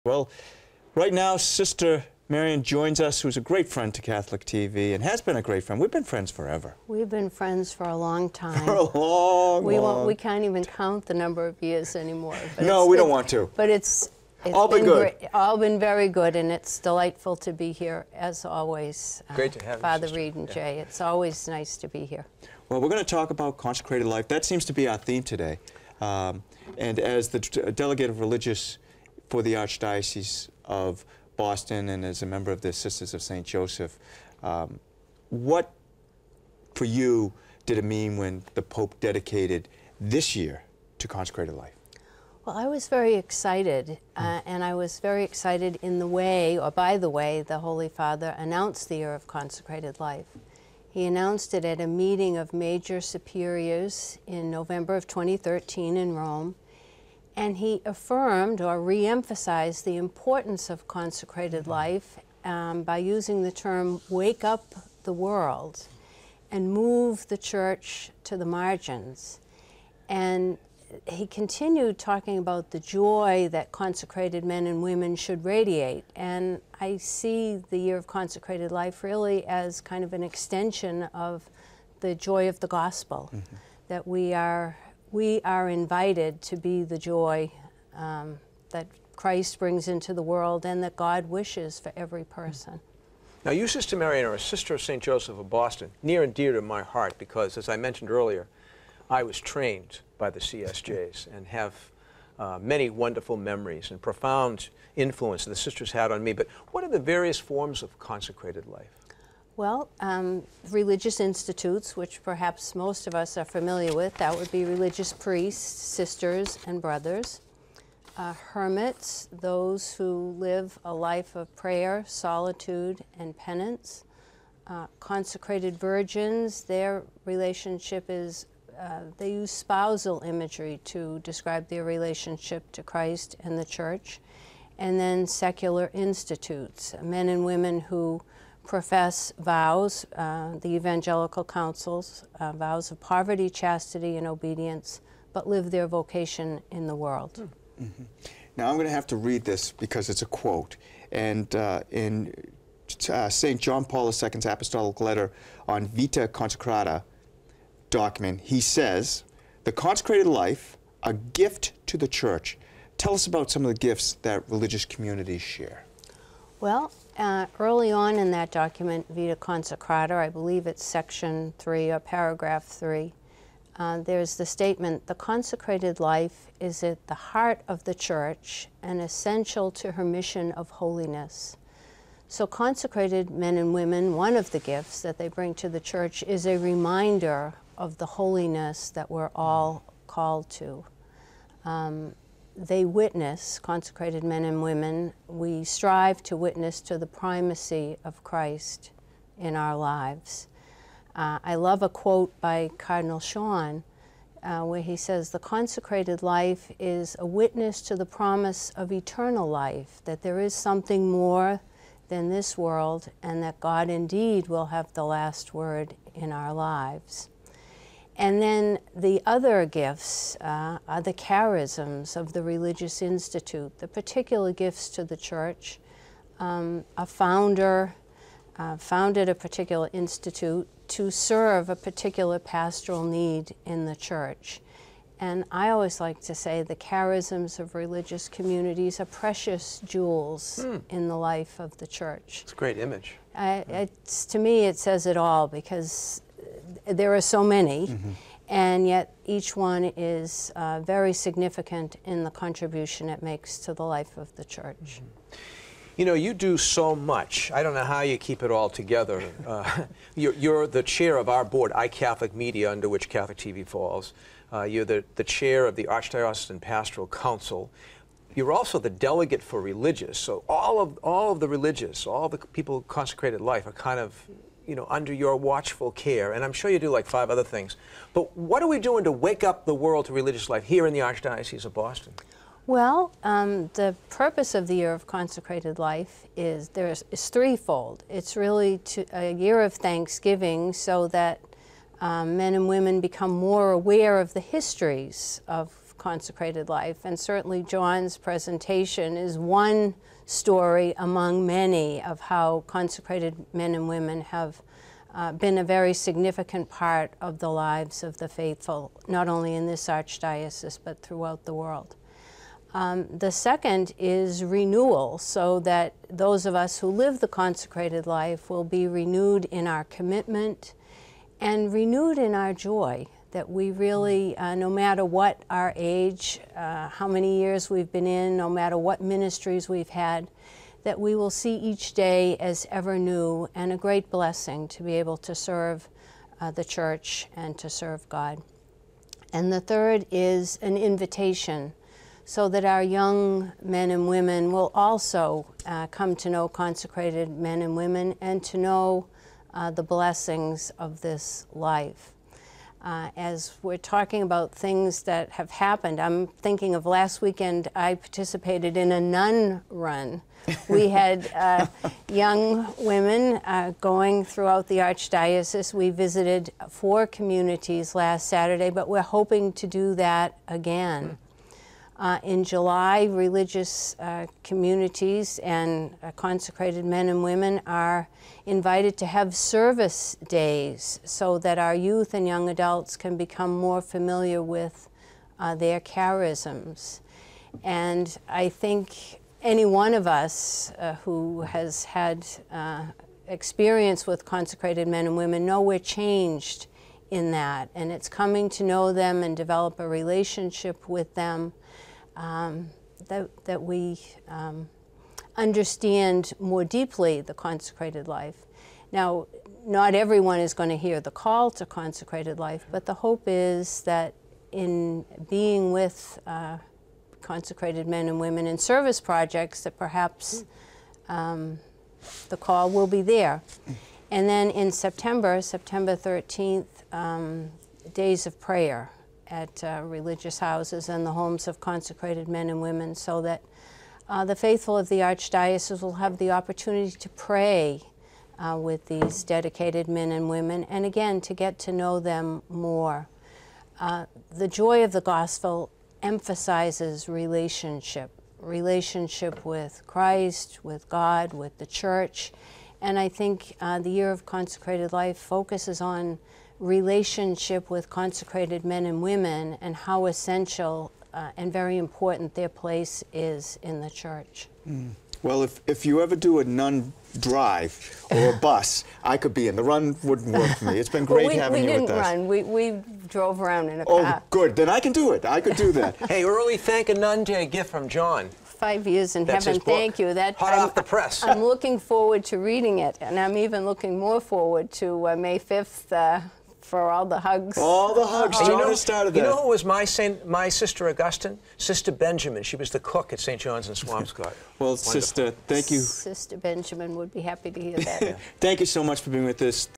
Well, right now, Sister Marian joins us, who's a great friend to Catholic TV and has been a great friend. We've been friends forever. We've been friends for a long time. For a long. We can't even count the number of years anymore. But no, we don't want to. But it's all been good. All been very good, and it's delightful to be here as always. Great to have you, Father Sister. Reed and Jay. It's always nice to be here. Well, we're going to talk about consecrated life. That seems to be our theme today. And as the delegate of religious for the Archdiocese of Boston and as a member of the Sisters of St. Joseph, what for you did it mean when the Pope dedicated this year to consecrated life? Well, I was very excited, and I was very excited in the way, or by the way, the Holy Father announced the Year of Consecrated Life. He announced it at a meeting of major superiors in November of 2013 in Rome, and he affirmed or re-emphasized the importance of consecrated life by using the term wake up the world and move the church to the margins. And he continued talking about the joy that consecrated men and women should radiate. And I see the Year of Consecrated Life really as kind of an extension of the joy of the gospel, that we are invited to be the joy that Christ brings into the world and that God wishes for every person. Now, you, Sister Marian, are a sister of St. Joseph of Boston, near and dear to my heart because, as I mentioned earlier, I was trained by the CSJs and have many wonderful memories and profound influence the sisters had on me. But what are the various forms of consecrated life? Well, religious institutes, which perhaps most of us are familiar with, that would be religious priests, sisters, and brothers. Hermits, those who live a life of prayer, solitude, and penance. Consecrated virgins, their relationship is, they use spousal imagery to describe their relationship to Christ and the Church. And then secular institutes, men and women who profess vows, the evangelical councils, vows of poverty, chastity, and obedience, but live their vocation in the world. Now, I'm going to have to read this because it's a quote. And in St. John Paul II's apostolic letter on Vita Consecrata document, he says, "The consecrated life, a gift to the Church." Tell us about some of the gifts that religious communities share. Well, early on in that document, Vita Consecrata, I believe it's section 3 or paragraph 3, there's the statement, "The consecrated life is at the heart of the Church and essential to her mission of holiness." So consecrated men and women, one of the gifts that they bring to the Church is a reminder of the holiness that we're all called to. They witness, consecrated men and women, we strive to witness to the primacy of Christ in our lives. I love a quote by Cardinal Sean where he says, "The consecrated life is a witness to the promise of eternal life, that there is something more than this world and that God indeed will have the last word in our lives." And then the other gifts are the charisms of the Religious Institute, the particular gifts to the Church. A founder founded a particular institute to serve a particular pastoral need in the Church. And I always like to say the charisms of religious communities are precious jewels in the life of the Church. It's a great image. To me, it says it all because there are so many, and yet each one is very significant in the contribution it makes to the life of the Church. You know, you do so much. I don't know how you keep it all together. You're the chair of our board, iCatholic Media, under which Catholic TV falls. You're the chair of the Archdiocesan Pastoral Council. You're also the delegate for religious. So all of the religious, all the people who consecrated life are kind of, you know, under your watchful care. And I'm sure you do like 5 other things. But what are we doing to wake up the world to religious life here in the Archdiocese of Boston? Well, the purpose of the Year of Consecrated Life is threefold. It's really a year of thanksgiving so that men and women become more aware of the histories of consecrated life. And certainly John's presentation is one story among many of how consecrated men and women have been a very significant part of the lives of the faithful, not only in this archdiocese, but throughout the world. The second is renewal, so that those of us who live the consecrated life will be renewed in our commitment and renewed in our joy, that we really, no matter what our age, how many years we've been in, no matter what ministries we've had, that we will see each day as ever new and a great blessing to be able to serve the church and to serve God. And the third is an invitation, so that our young men and women will also come to know consecrated men and women and to know the blessings of this life. As we're talking about things that have happened, I'm thinking of last weekend I participated in a nun run. We had young women going throughout the Archdiocese. We visited 4 communities last Saturday, but we're hoping to do that again. In July, religious communities and consecrated men and women are invited to have service days so that our youth and young adults can become more familiar with their charisms. And I think any one of us who has had experience with consecrated men and women know we're changed in that, and it's coming to know them and develop a relationship with them that we understand more deeply the consecrated life. Now, not everyone is going to hear the call to consecrated life, but the hope is that in being with consecrated men and women in service projects, that perhaps the call will be there. And then in September 13th, days of prayer at religious houses and the homes of consecrated men and women, so that the faithful of the Archdiocese will have the opportunity to pray with these dedicated men and women, and again, to get to know them more. The joy of the gospel emphasizes relationship with Christ, with God, with the church, and I think the Year of Consecrated Life focuses on relationship with consecrated men and women and how essential and very important their place is in the church. Well, if you ever do a nun drive or a bus, I could be in. The run wouldn't work for me. It's been great having you with us. We didn't run. We drove around in a car. Oh, good. Then I can do it. I could do that. Hey, early thank a nun day gift from John. 5 years in That's heaven. his book. Thank you. Hot off the press. I'm looking forward to reading it, and I'm even looking more forward to May 5th for all the hugs. All the hugs. John has started that. You know who was my Sister Augustine? Sister Benjamin. She was the cook at St. John's in Swampscott. Well, Wonderful. Sister, thank you. Sister Benjamin would be happy to hear that. Thank you so much for being with us.